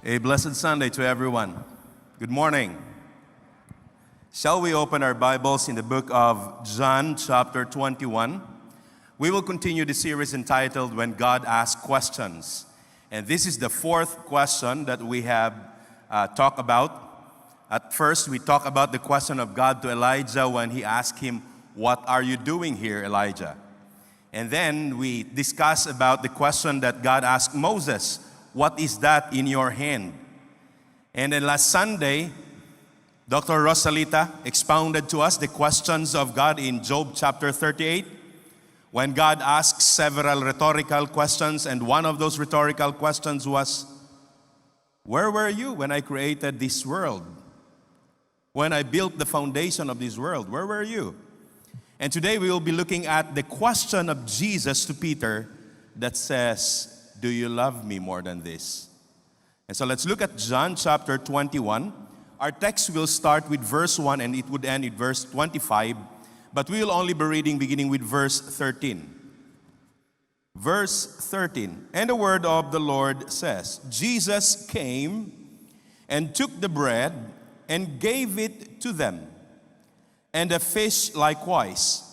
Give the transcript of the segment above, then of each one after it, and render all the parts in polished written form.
A blessed Sunday to everyone. Good morning. Shall we open our Bibles in the book of John, chapter 21? We will continue the series entitled When God Asks Questions. And this is the fourth question that we have talked about. At first, we talked about the question of God to Elijah when he asked him, "What are you doing here, Elijah?" And then we discussed about the question that God asked Moses, "What is that in your hand?" And then last Sunday, Dr. Rosalita expounded to us the questions of God in Job chapter 38, when God asks several rhetorical questions, and one of those rhetorical questions was, "Where were you when I created this world? When I built the foundation of this world, where were you?" And today we will be looking at the question of Jesus to Peter that says, "Do you love me more than this?" And so let's look at John chapter 21. Our text will start with verse 1 and it would end with verse 25, but we will only be reading beginning with verse 13. Verse 13, and the word of the Lord says, "Jesus came and took the bread and gave it to them, and the fish likewise.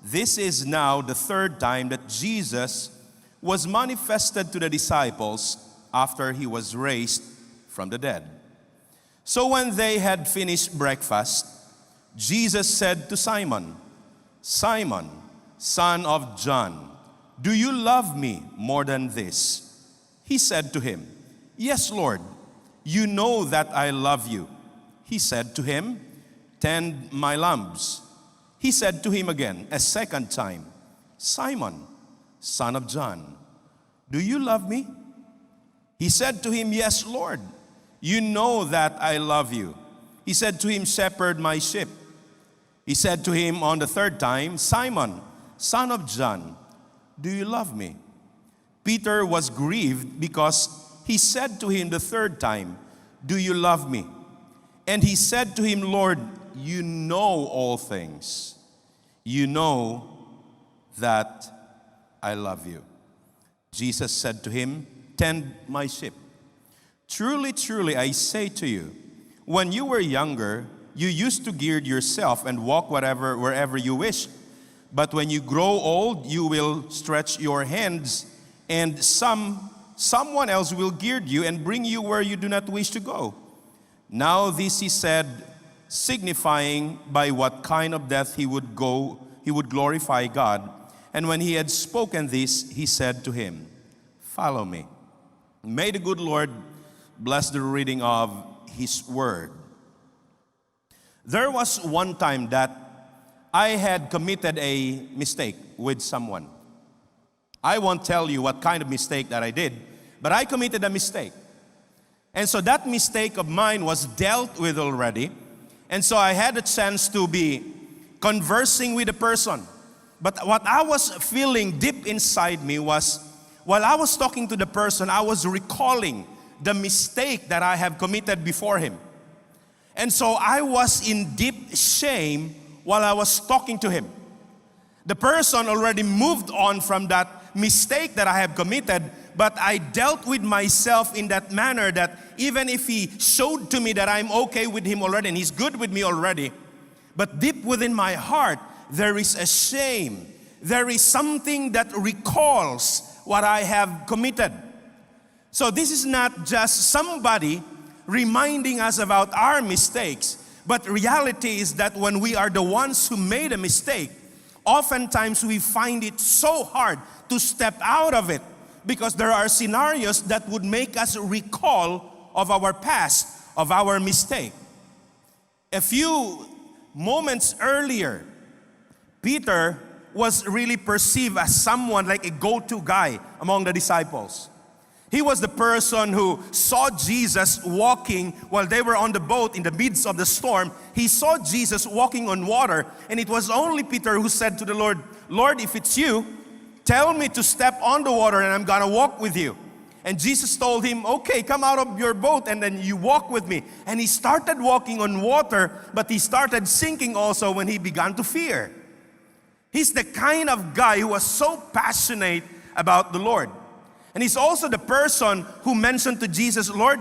This is now the third time that Jesus was manifested to the disciples after he was raised from the dead." So when they had finished breakfast, Jesus said to Simon, "Simon, son of John, do you love me more than this?" He said to him, "Yes, Lord, you know that I love you." He said to him, "Tend my lambs." He said to him again a second time, "Simon, son of John, do you love me?" He said to him, "Yes, Lord, you know that I love you." He said to him, "Shepherd my sheep." He said to him on the third time, "Simon, son of John, do you love me?" Peter was grieved because he said to him the third time, "Do you love me?" And he said to him, "Lord, you know all things. You know that I love you." Jesus said to him, "Tend my sheep. Truly, truly, I say to you, when you were younger, you used to gird yourself and walk wherever you wished. But when you grow old, you will stretch your hands, and someone else will gird you and bring you where you do not wish to go." Now this he said, signifying by what kind of death he would glorify God. And when he had spoken this, he said to him, "Follow me." May the good Lord bless the reading of His Word. There was one time that I had committed a mistake with someone. I won't tell you what kind of mistake that I did, but I committed a mistake. And so that mistake of mine was dealt with already. And so I had a chance to be conversing with the person. But what I was feeling deep inside me was, while I was talking to the person, I was recalling the mistake that I have committed before him. And so I was in deep shame while I was talking to him. The person already moved on from that mistake that I have committed, but I dealt with myself in that manner that even if he showed to me that I'm okay with him already and he's good with me already, but deep within my heart, there is a shame. There is something that recalls what I have committed. So this is not just somebody reminding us about our mistakes, but reality is that when we are the ones who made a mistake, oftentimes we find it so hard to step out of it because there are scenarios that would make us recall of our past, of our mistake. A few moments earlier, Peter was really perceived as someone like a go-to guy among the disciples. He was the person who saw Jesus walking while they were on the boat in the midst of the storm. He saw Jesus walking on water, and it was only Peter who said to the Lord, "Lord, if it's you, tell me to step on the water and I'm gonna walk with you." And Jesus told him, "Okay, come out of your boat and then you walk with me." And he started walking on water, but he started sinking also when he began to fear. He's the kind of guy who was so passionate about the Lord. And he's also the person who mentioned to Jesus, "Lord,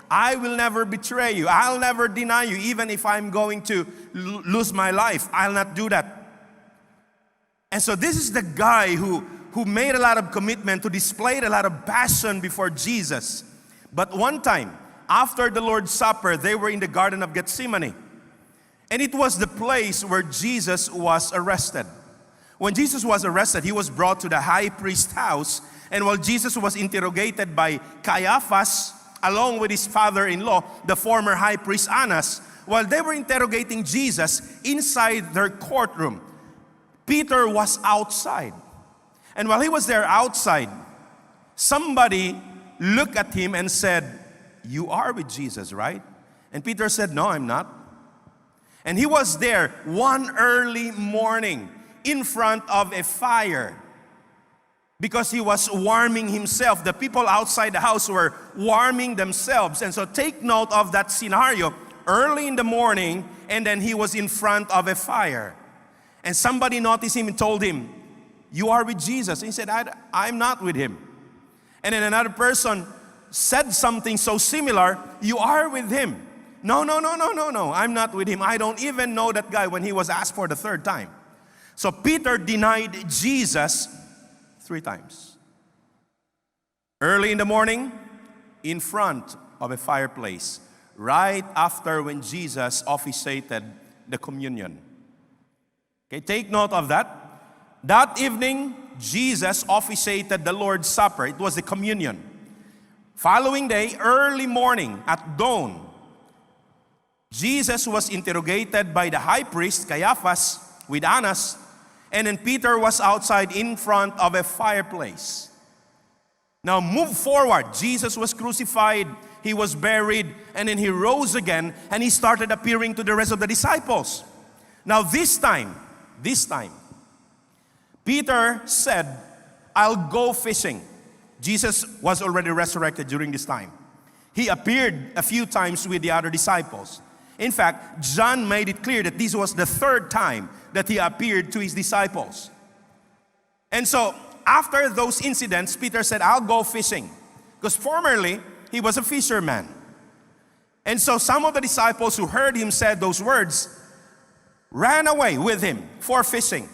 I will never betray you. I'll never deny you, even if I'm going to lose my life. I'll not do that. And so this is the guy who made a lot of commitment, who displayed a lot of passion before Jesus. But one time, after the Lord's Supper, they were in the Garden of Gethsemane. And it was the place where Jesus was arrested. When Jesus was arrested, he was brought to the high priest's house. And while Jesus was interrogated by Caiaphas, along with his father-in-law, the former high priest Annas, while they were interrogating Jesus inside their courtroom, Peter was outside. And while he was there outside, somebody looked at him and said, "You are with Jesus, right?" And Peter said, "No, I'm not." And he was there one early morning in front of a fire because he was warming himself. The people outside the house were warming themselves. And so take note of that scenario. Early in the morning, and then he was in front of a fire. And somebody noticed him and told him, "You are with Jesus." And he said, I'm not with him. And then another person said something so similar, "You are with him." No, I'm not with him. I don't even know that guy," when he was asked for the third time. So Peter denied Jesus 3 times. Early in the morning, in front of a fireplace, right after when Jesus officiated the communion. Okay, take note of that. That evening, Jesus officiated the Lord's Supper. It was the communion. Following day, early morning, at dawn, Jesus was interrogated by the high priest, Caiaphas, with Annas, and then Peter was outside in front of a fireplace. Now move forward. Jesus was crucified, he was buried, and then he rose again, and he started appearing to the rest of the disciples. Now this time, Peter said, "I'll go fishing." Jesus was already resurrected during this time. He appeared a few times with the other disciples. In fact, John made it clear that this was the 3rd time that he appeared to his disciples. And so, after those incidents, Peter said, "I'll go fishing." Because formerly, he was a fisherman. And so some of the disciples who heard him say those words ran away with him for fishing.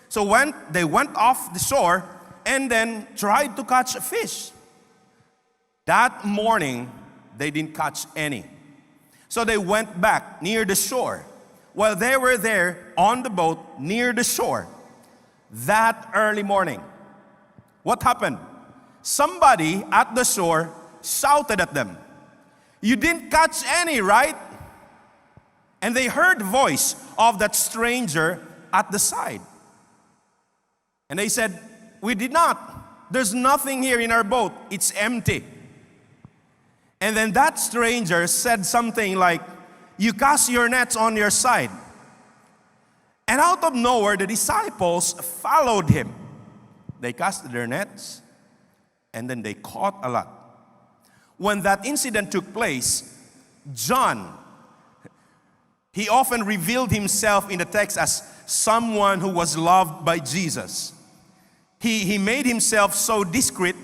So when they went off the shore and then tried to catch a fish. That morning, they didn't catch any. So they went back near the shore. While they were there on the boat near the shore, that early morning, what happened? Somebody at the shore shouted at them, "You didn't catch any, right?" And they heard the voice of that stranger at the side. And they said, "We did not. There's nothing here in our boat. It's empty." And then that stranger said something like, "You cast your nets on your side." And out of nowhere, the disciples followed him. They cast their nets, and then they caught a lot. When that incident took place, John, he often revealed himself in the text as someone who was loved by Jesus. He made himself so discreet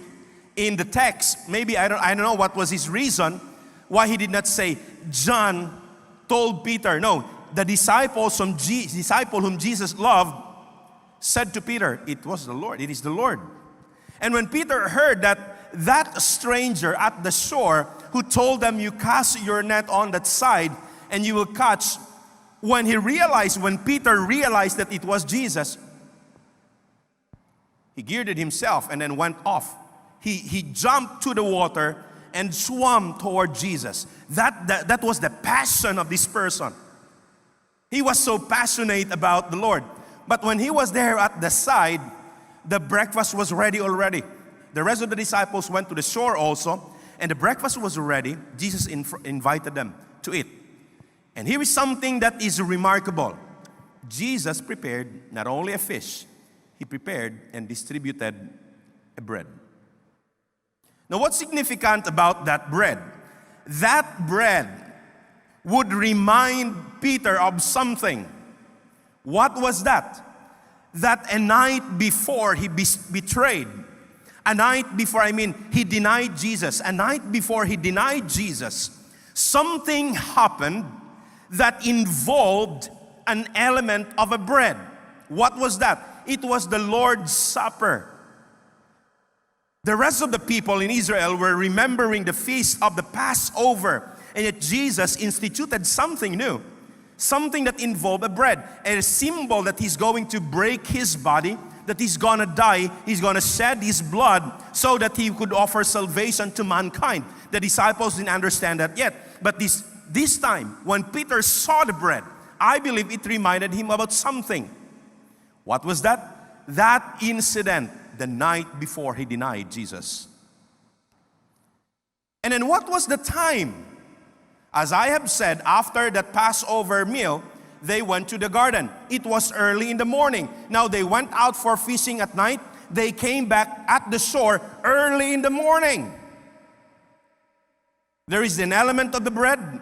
in the text. Maybe I don't know what was his reason why he did not say John told Peter. No, the disciple whom Jesus loved said to Peter, "It was the Lord. It is the Lord." And when Peter heard that stranger at the shore who told them, "You cast your net on that side and you will catch," when Peter realized that it was Jesus, he geared himself and then went off. He jumped to the water and swam toward Jesus. That was the passion of this person. He was so passionate about the Lord. But when he was there at the side, the breakfast was ready already. The rest of the disciples went to the shore also, and the breakfast was ready. Jesus invited them to eat. And here is something that is remarkable. Jesus prepared not only a fish, he prepared and distributed a bread. Now, what's significant about that bread? That bread would remind Peter of something. What was that? That a night before he betrayed, A night before, he denied Jesus. A night before he denied Jesus, something happened that involved an element of a bread. What was that? It was the Lord's Supper. The rest of the people in Israel were remembering the feast of the Passover, and yet Jesus instituted something new, something that involved a bread, a symbol that he's going to break his body, that he's going to die, he's going to shed his blood so that he could offer salvation to mankind. The disciples didn't understand that yet, but this time, when Peter saw the bread, I believe it reminded him about something. What was that? That incident the night before he denied Jesus. And then what was the time? As I have said, after that Passover meal, they went to the garden. It was early in the morning. Now they went out for fishing at night. They came back at the shore early in the morning. There is an element of the bread.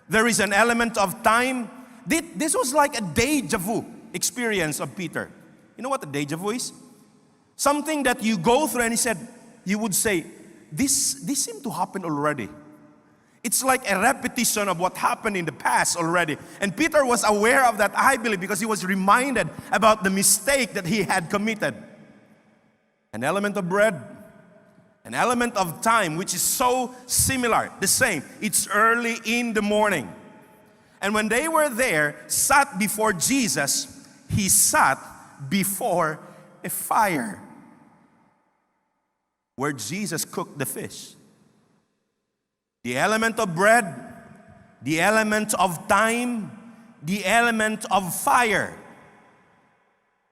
There is an element of time. This was like a deja vu experience of Peter. You know what a deja vu is? Something that you go through, and he said, you would say, this seemed to happen already. It's like a repetition of what happened in the past already. And Peter was aware of that, I believe, because he was reminded about the mistake that he had committed. An element of bread, an element of time, which is so similar, the same. It's early in the morning. And when they were there, sat before Jesus, he sat before a fire where Jesus cooked the fish. The element of bread, the element of time, the element of fire.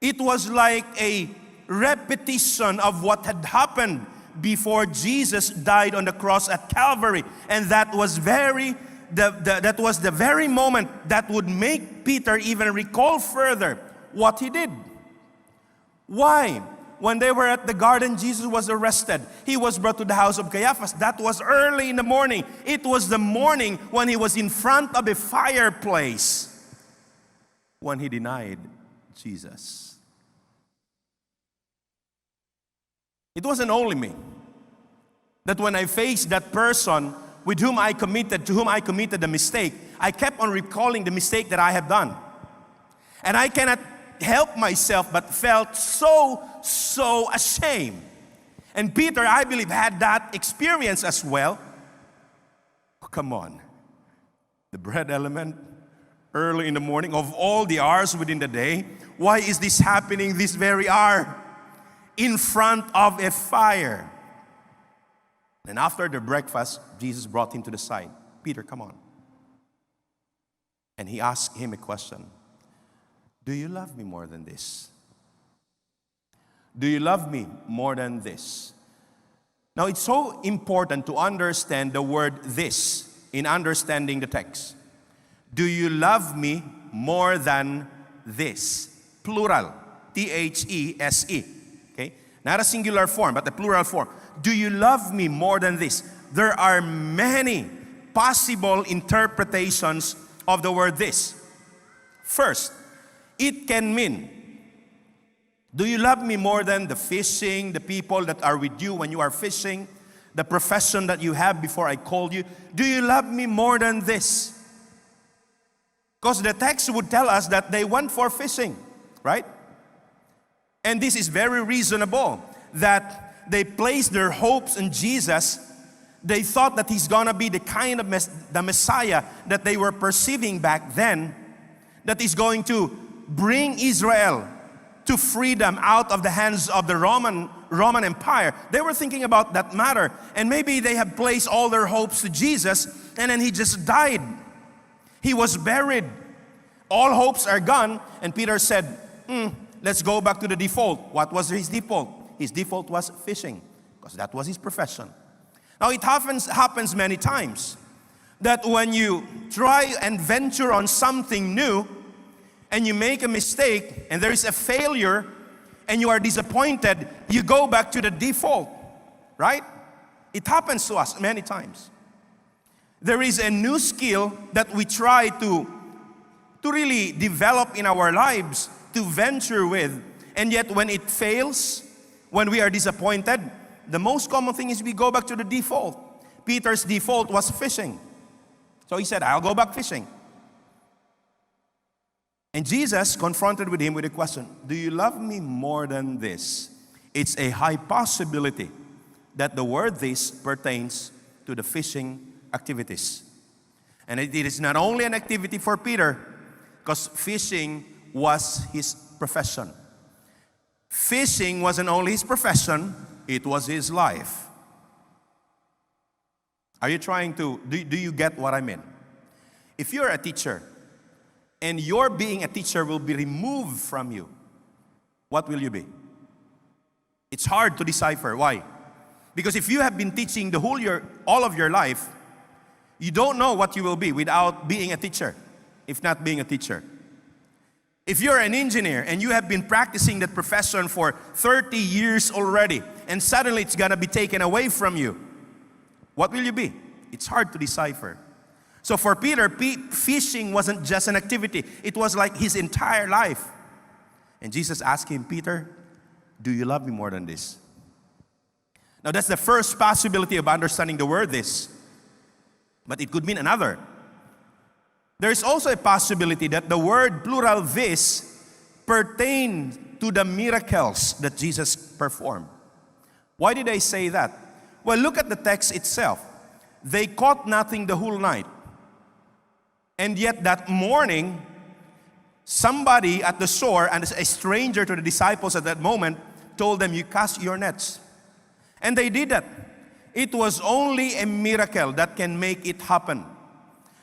It was like a repetition of what had happened before Jesus died on the cross at Calvary. And that was that was the very moment that would make Peter even recall further what he did. Why? When they were at the garden, Jesus was arrested. He was brought to the house of Caiaphas. That was early in the morning. It was the morning when he was in front of a fireplace when he denied Jesus. It wasn't only me. That when I faced that person to whom I committed the mistake, I kept on recalling the mistake that I had done. And I cannot help myself but felt so ashamed. And Peter, I believe, had that experience as well. Oh, come on. The bread element, early in the morning, of all the hours within the day, why is this happening this very hour? In front of a fire. And after the breakfast, Jesus brought him to the side. Peter, come on. And he asked him a question. Do you love me more than this? Do you love me more than this? Now, it's so important to understand the word "this" in understanding the text. Do you love me more than this? Plural. T-H-E-S-E. Okay? Not a singular form, but a plural form. Do you love me more than this? There are many possible interpretations of the word "this." First, it can mean, do you love me more than the fishing, the people that are with you when you are fishing, the profession that you have before I called you? Do you love me more than this? Because the text would tell us that they went for fishing, right? And this is very reasonable, that they placed their hopes in Jesus. They thought that he's gonna be the kind of the Messiah that they were perceiving back then, that is going to bring Israel to freedom out of the hands of the Roman Empire. They were thinking about that matter. And maybe they had placed all their hopes to Jesus, and then he just died. He was buried. All hopes are gone. And Peter said, let's go back to the default. What was his default? His default was fishing, because that was his profession. Now it happens many times that when you try and venture on something new, and you make a mistake, and there is a failure, and you are disappointed, you go back to the default, right? It happens to us many times. There is a new skill that we try to really develop in our lives, to venture with, and yet when it fails, When we are disappointed, the most common thing is we go back to the default. Peter's default was fishing. So he said, I'll go back fishing. And Jesus confronted with him with a question, do you love me more than this? It's a high possibility that the word this pertains to the fishing activities. And it is not only an activity for Peter, because fishing was his profession. Fishing wasn't only his profession, it was his life. Are you trying to, do you get what I mean? If you're a teacher, and your being a teacher will be removed from you, what will you be? It's hard to decipher. Why? Because if you have been teaching all of your life, you don't know what you will be without being a teacher, if not being a teacher. If you're an engineer and you have been practicing that profession for 30 years already, and suddenly it's gonna be taken away from you, what will you be? It's hard to decipher. So for Peter, fishing wasn't just an activity. It was like his entire life. And Jesus asked him, Peter, do you love me more than this? Now that's the first possibility of understanding the word this. But it could mean another. There is also a possibility that the word plural this pertains to the miracles that Jesus performed. Why did I say that? Well, look at the text itself. They caught nothing the whole night. And yet that morning, somebody at the shore, and a stranger to the disciples at that moment, told them, you cast your nets. And they did that. It was only a miracle that can make it happen.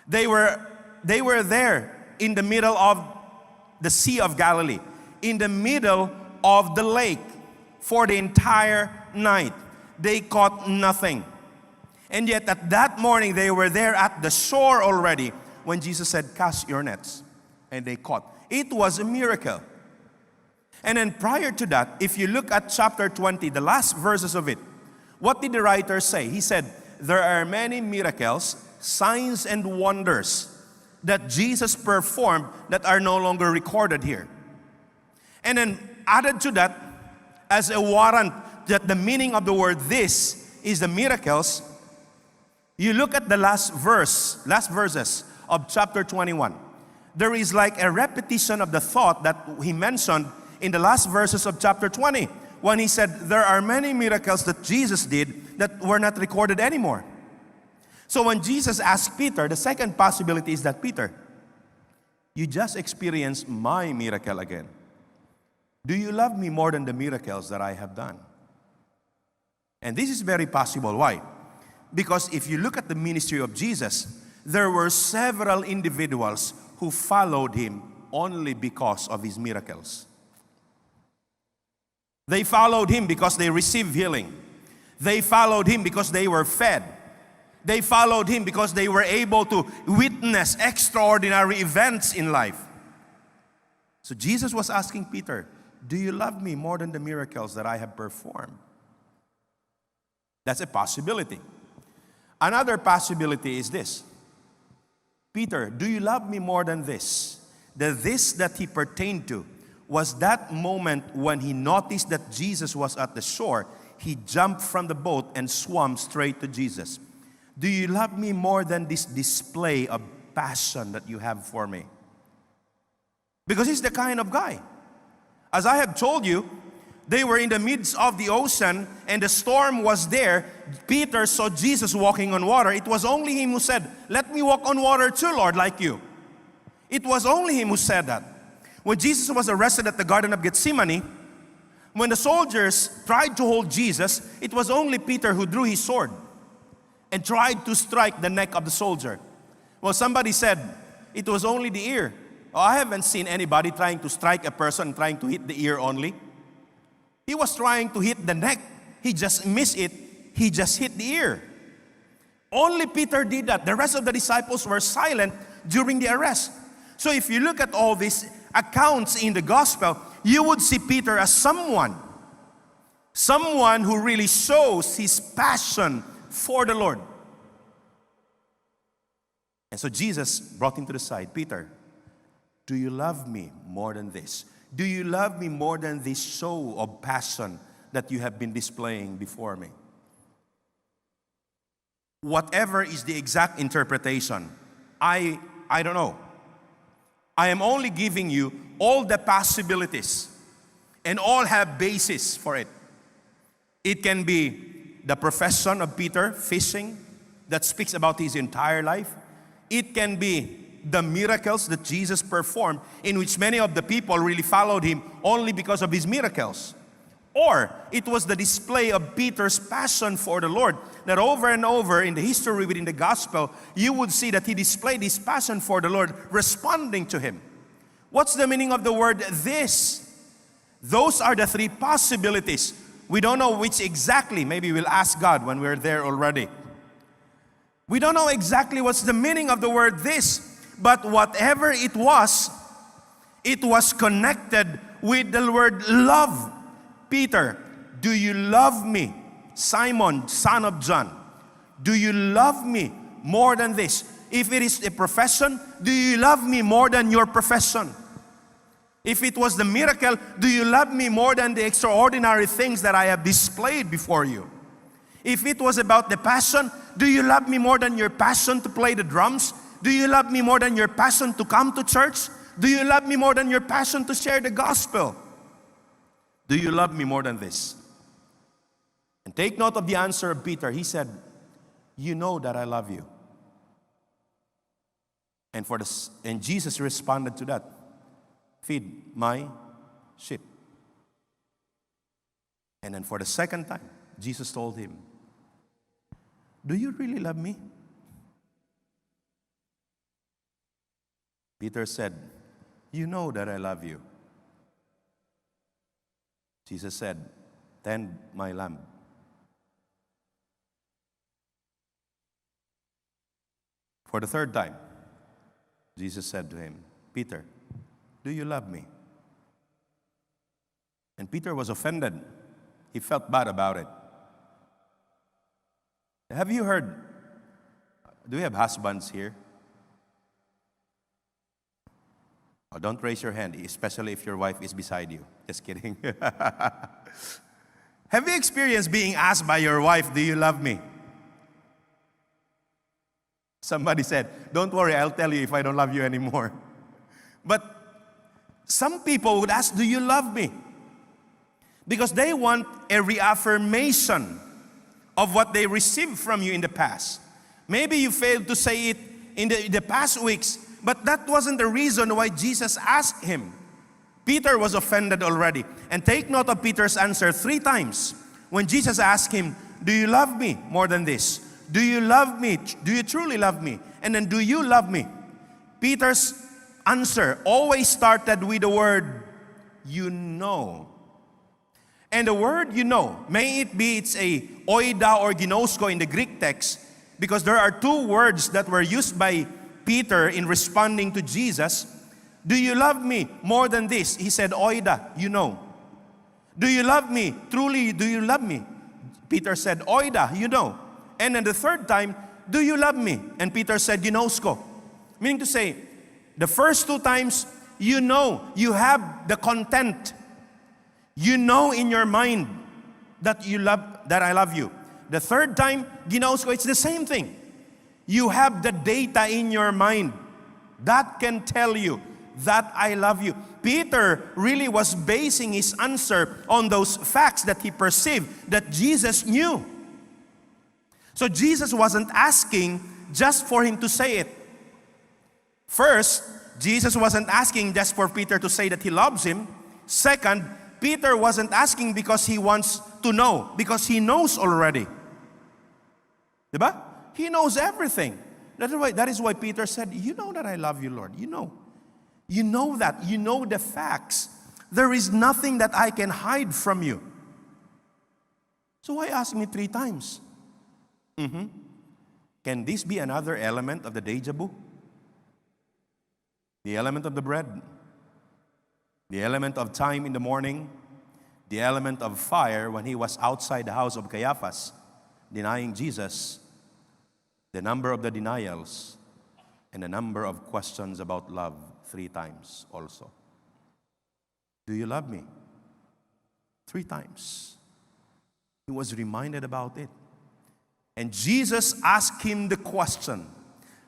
They were there in the middle of the Sea of Galilee, in the middle of the lake for the entire night. They caught nothing. And yet at that morning, they were there at the shore already when Jesus said, cast your nets. And they caught. It was a miracle. And then prior to that, if you look at chapter 20, the last verses of it, what did the writer say? He said, there are many miracles, signs and wonders that Jesus performed that are no longer recorded here. And then added to that, as a warrant that the meaning of the word this is the miracles, you look at the last verses of chapter 21. There is like a repetition of the thought that he mentioned in the last verses of chapter 20 when he said there are many miracles that Jesus did that were not recorded anymore. So when Jesus asked Peter, the second possibility is that, Peter, you just experienced my miracle again. Do you love me more than the miracles that I have done? And this is very possible. Why? Because if you look at the ministry of Jesus, there were several individuals who followed him only because of his miracles. They followed him because they received healing. They followed him because they were fed. They followed him because they were able to witness extraordinary events in life. So Jesus was asking Peter, do you love me more than the miracles that I have performed? That's a possibility. Another possibility is this. Peter, do you love me more than this? The this that he pertained to was that moment when he noticed that Jesus was at the shore. He jumped from the boat and swam straight to Jesus. Do you love me more than this display of passion that you have for me? Because he's the kind of guy. As I have told you, they were in the midst of the ocean and the storm was there. Peter saw Jesus walking on water. It was only him who said, let me walk on water too, Lord, like you. It was only him who said that. When Jesus was arrested at the Garden of Gethsemane, when the soldiers tried to hold Jesus, it was only Peter who drew his sword and tried to strike the neck of the soldier. Well, somebody said, it was only the ear. Oh, I haven't seen anybody trying to strike a person trying to hit the ear only. He was trying to hit the neck. He just missed it. He just hit the ear. Only Peter did that. The rest of the disciples were silent during the arrest. So if you look at all these accounts in the gospel, you would see Peter as someone who really shows his passion for the Lord. And so Jesus brought him to the side. Peter, do you love me more than this? Do you love me more than this show of passion that you have been displaying before me. Whatever is the exact interpretation, I don't know. I am only giving you all the possibilities, and all have basis for it. It can be the profession of Peter, fishing, that speaks about his entire life. It can be the miracles that Jesus performed, in which many of the people really followed him only because of his miracles. Or it was the display of Peter's passion for the Lord, that over and over in the history within the gospel, you would see that he displayed his passion for the Lord, responding to him. What's the meaning of the word this? Those are the three possibilities. We don't know which exactly. Maybe we'll ask God when we're there already. We don't know exactly what's the meaning of the word this, but whatever it was connected with the word love. Peter, do you love me? Simon, son of John, do you love me more than this? If it is a profession, do you love me more than your profession? If it was the miracle, do you love me more than the extraordinary things that I have displayed before you? If it was about the passion, do you love me more than your passion to play the drums? Do you love me more than your passion to come to church? Do you love me more than your passion to share the gospel? Do you love me more than this? And take note of the answer of Peter. He said, you know that I love you. And Jesus responded to that. Feed my sheep. And then for the second time, Jesus told him, do you really love me? Peter said, you know that I love you. Jesus said, tend my lamb. For the third time, Jesus said to him, Peter, do you love me? And Peter was offended. He felt bad about it. Have you heard, do we have husbands here? Oh, don't raise your hand, especially if your wife is beside you. Just kidding. Have you experienced being asked by your wife, do you love me? Somebody said, don't worry, I'll tell you if I don't love you anymore. But some people would ask, do you love me? Because they want a reaffirmation of what they received from you in the past. Maybe you failed to say it in the past weeks, but that wasn't the reason why Jesus asked him. Peter was offended already. And take note of Peter's answer 3 times. When Jesus asked him, do you love me more than this? Do you love me? Do you truly love me? And then, do you love me? Peter's answer always started with the word, you know. And the word you know, may it be it's a oida or ginosko in the Greek text, because there are 2 words that were used by Peter in responding to Jesus. Do you love me more than this? He said, oida, you know. Do you love me? Truly, do you love me? Peter said, oida, you know. And then the third time, do you love me? And Peter said, ginosko. Meaning to say, the first 2 times, you know, you have the content. You know in your mind that I love you. The third time, ginosko, it's the same thing. You have the data in your mind that can tell you that I love you. Peter really was basing his answer on those facts that he perceived that Jesus knew. So Jesus wasn't asking just for him to say it. First, Jesus wasn't asking just for Peter to say that he loves him. Second, Peter wasn't asking because he wants to know, because he knows already. Diba? He knows everything. That is why Peter said, you know that I love you, Lord. You know. You know that. You know the facts. There is nothing that I can hide from you. So why ask me 3 times? Can this be another element of the deja vu? The element of the bread. The element of time in the morning. The element of fire when he was outside the house of Caiaphas, denying Jesus. The number of the denials. And the number of questions about love 3 times also. Do you love me? 3 times. He was reminded about it. And Jesus asked him the question,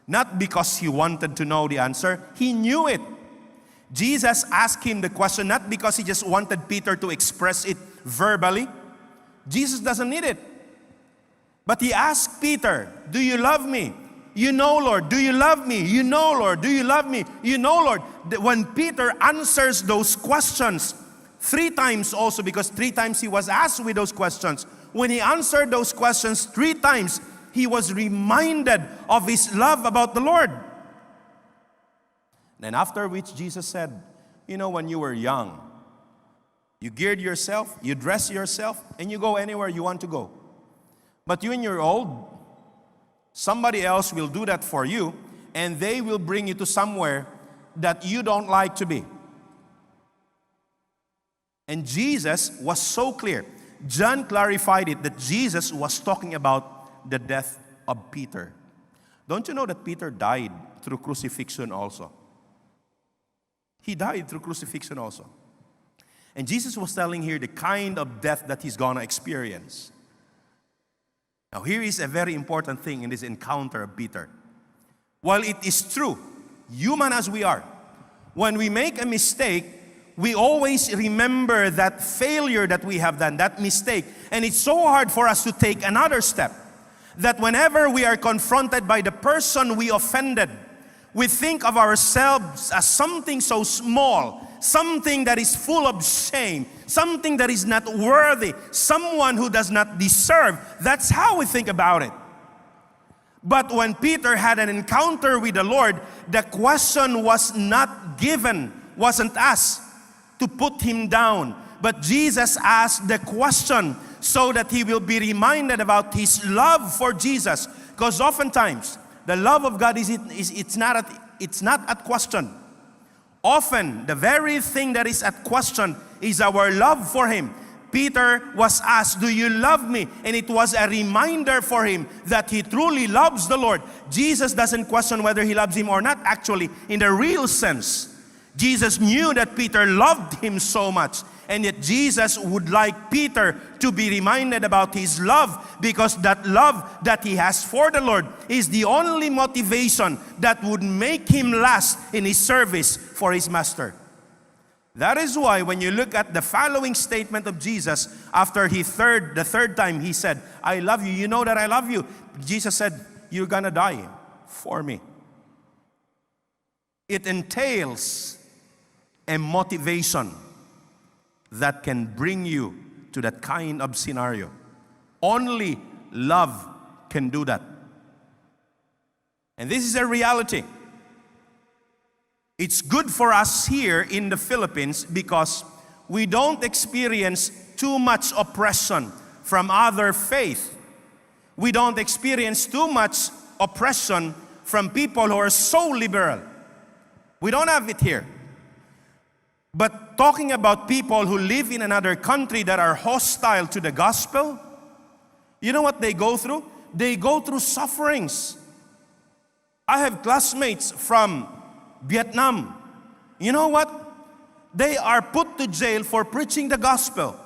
not because he wanted to know the answer. He knew it. Jesus asked him the question not because he just wanted Peter to express it verbally. Jesus doesn't need it. But he asked Peter, do you love me? You know, Lord. Do you love me? You know, Lord. Do you love me? You know, Lord. When Peter answers those questions, 3 times also, because 3 times he was asked with those questions. When he answered those questions 3 times, he was reminded of his love about the Lord. And after which Jesus said, you know, when you were young, you geared yourself, you dress yourself, and you go anywhere you want to go. But when you're old, somebody else will do that for you, and they will bring you to somewhere that you don't like to be. And Jesus was so clear. John clarified it that Jesus was talking about the death of Peter. Don't you know that Peter died through crucifixion also? He died through crucifixion also. And Jesus was telling here the kind of death that he's going to experience. Now here is a very important thing in this encounter of Peter. While it is true, human as we are, when we make a mistake, we always remember that failure that we have done, that mistake. And it's so hard for us to take another step. That whenever we are confronted by the person we offended, we think of ourselves as something so small, something that is full of shame, something that is not worthy, someone who does not deserve. That's how we think about it. But when Peter had an encounter with the Lord, the question was not given, wasn't asked to put him down. But Jesus asked the question so that he will be reminded about his love for Jesus. Because oftentimes, the love of God it's not at question. Often, the very thing that is at question is our love for Him. Peter was asked, do you love me? And it was a reminder for him that he truly loves the Lord. Jesus doesn't question whether he loves him or not, actually, in the real sense. Jesus knew that Peter loved him so much. And yet Jesus would like Peter to be reminded about his love, because that love that he has for the Lord is the only motivation that would make him last in his service for his master. That is why when you look at the following statement of Jesus, after the third time he said, I love you, you know that I love you. Jesus said, you're gonna die for me. It entails a motivation that can bring you to that kind of scenario. Only love can do that. And this is a reality. It's good for us here in the Philippines because we don't experience too much oppression from other faith. We don't experience too much oppression from people who are so liberal. We don't have it here. But talking about people who live in another country that are hostile to the gospel, you know what they go through? They go through sufferings. I have classmates from Vietnam. You know what? They are put to jail for preaching the gospel.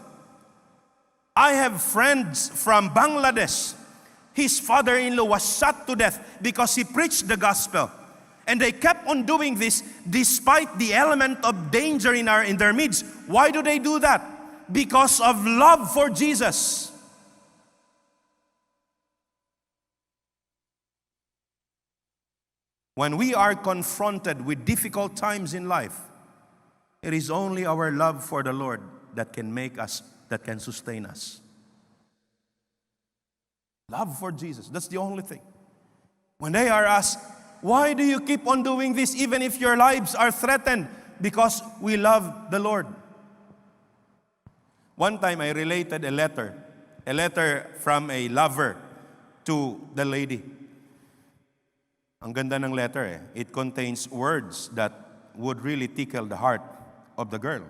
I have friends from Bangladesh. His father-in-law was shot to death because he preached the gospel. And they kept on doing this despite the element of danger in their midst. Why do they do that? Because of love for Jesus. When we are confronted with difficult times in life, it is only our love for the Lord that can make us, that can sustain us. Love for Jesus, that's the only thing. When they are asked, why do you keep on doing this even if your lives are threatened? Because we love the Lord. One time I related a letter from a lover to the lady. Ang ganda ng letter eh. It contains words that would really tickle the heart of the girl.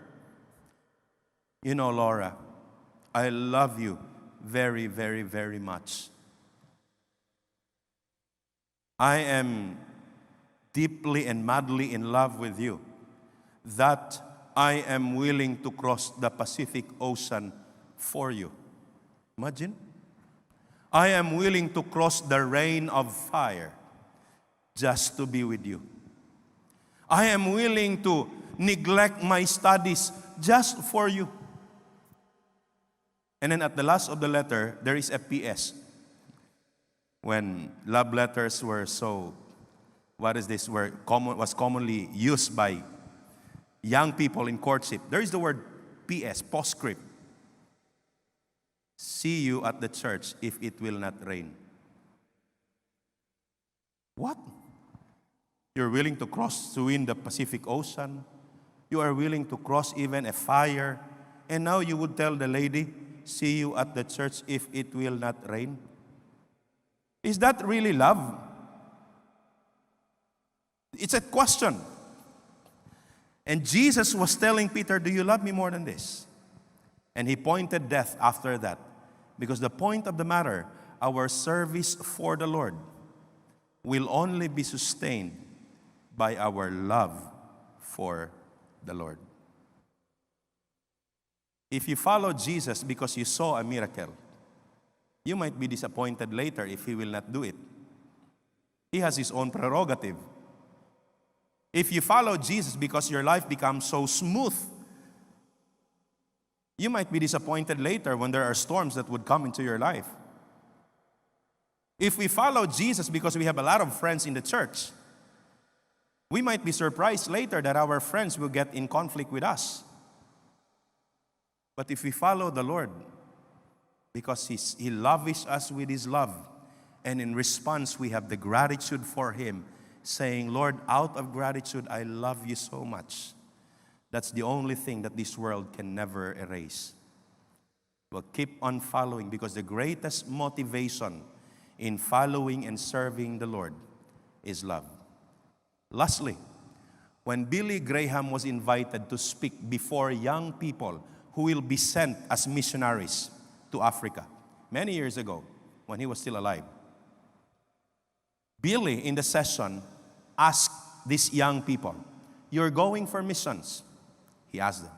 You know, Laura, I love you very, very, very much. I am deeply and madly in love with you, that I am willing to cross the Pacific Ocean for you. Imagine. I am willing to cross the rain of fire just to be with you. I am willing to neglect my studies just for you. And then at the last of the letter, there is a PS. When love letters were was commonly used by young people in courtship, there is the word PS, postscript. See you at the church if it will not rain. What? You're willing to cross to win the Pacific Ocean. You are willing to cross even a fire. And now you would tell the lady, see you at the church if it will not rain. Is that really love? It's a question. And Jesus was telling Peter, do you love me more than this? And he pointed death after that. Because the point of the matter, our service for the Lord will only be sustained by our love for the Lord. If you follow Jesus because you saw a miracle, you might be disappointed later if he will not do it. He has his own prerogative. If you follow Jesus because your life becomes so smooth, you might be disappointed later when there are storms that would come into your life. If we follow Jesus because we have a lot of friends in the church, we might be surprised later that our friends will get in conflict with us. But if we follow the Lord because He lavishes us with His love, and in response we have the gratitude for Him, saying, Lord, out of gratitude, I love you so much. That's the only thing that this world can never erase. We'll keep on following because the greatest motivation in following and serving the Lord is love. Lastly, when Billy Graham was invited to speak before young people who will be sent as missionaries to Africa, many years ago when he was still alive, Billy in the session asked these young people, you're going for missions. He asked them,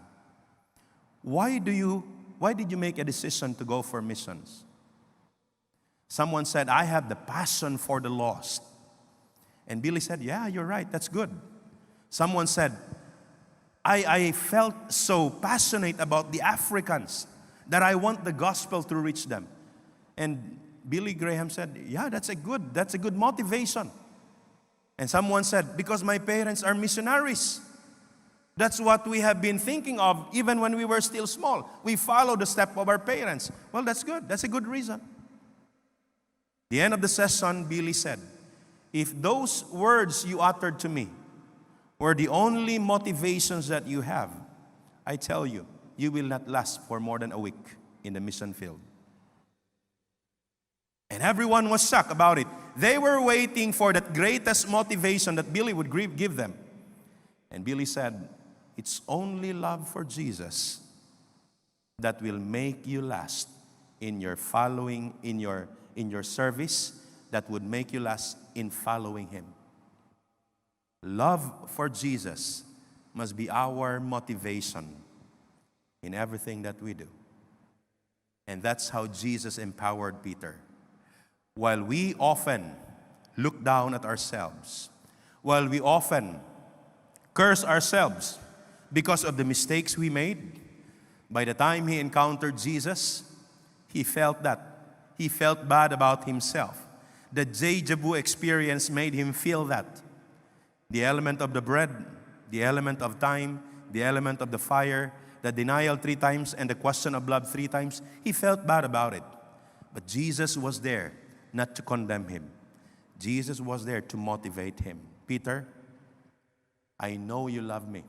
why did you make a decision to go for missions? Someone said, I have the passion for the lost. And Billy said, yeah, you're right, that's good. Someone said, I felt so passionate about the Africans that I want the gospel to reach them. And Billy Graham said, yeah, that's a good motivation. And someone said, because my parents are missionaries. That's what we have been thinking of even when we were still small. We follow the step of our parents. Well, that's good. That's a good reason. The end of the session, Billy said, if those words you uttered to me were the only motivations that you have, I tell you, you will not last for more than a week in the mission field. And everyone was shocked about it. They were waiting for that greatest motivation that Billy would give them. And Billy said, it's only love for Jesus that will make you last in your following, in your service, that would make you last in following Him. Love for Jesus must be our motivation in everything that we do. And that's how Jesus empowered Peter. While we often look down at ourselves, while we often curse ourselves because of the mistakes we made, by the time he encountered Jesus, he felt that. He felt bad about himself. The deja vu experience made him feel that. The element of the bread, the element of time, the element of the fire, the denial 3 times, and the question of love 3 times, he felt bad about it. But Jesus was there not to condemn him. Jesus was there to motivate him. Peter, I know you love me.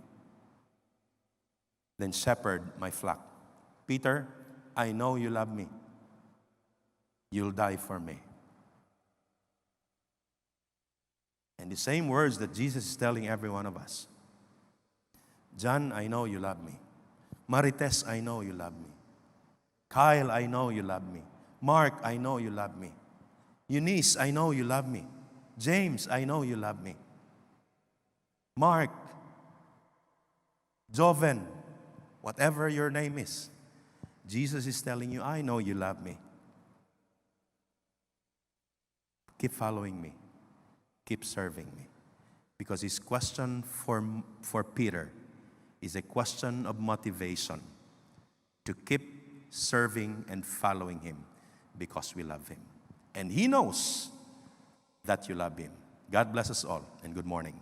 Then shepherd my flock. Peter, I know you love me. You'll die for me. And the same words that Jesus is telling every one of us. John, I know you love me. Marites, I know you love me. Kyle, I know you love me. Mark, I know you love me. Eunice, I know you love me. James, I know you love me. Mark, Joven, whatever your name is, Jesus is telling you, I know you love me. Keep following me. Keep serving me. Because his question for Peter is a question of motivation to keep serving and following him because we love him. And he knows that you love him. God bless us all, and good morning.